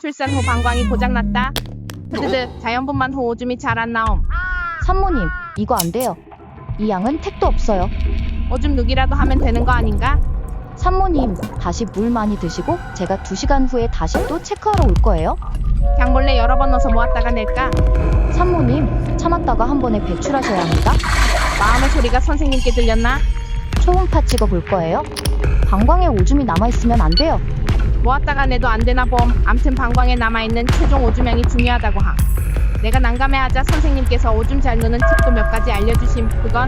출산 후 방광이 고장났다. 흐드드 자연분만 후 오줌이 잘 안 나옴. 산모님, 이거 안 돼요. 이 양은 택도 없어요. 오줌 누기라도 하면 되는 거 아닌가? 산모님, 다시 물 많이 드시고 제가 2시간 후에 다시 또 체크하러 올 거예요. 그냥 몰래 여러 번 넣어서 모았다가 낼까? 산모님, 참았다가 한 번에 배출하셔야 합니다. 마음의 소리가 선생님께 들렸나? 초음파 찍어 볼 거예요. 방광에 오줌이 남아있으면 안 돼요. 모았다가 내도 안 되나 봄. 암튼 방광에 남아있는 최종 오줌량이 중요하다고 함. 내가 난감해하자 선생님께서 오줌 잘 누는 팁도 몇 가지 알려주심. 그건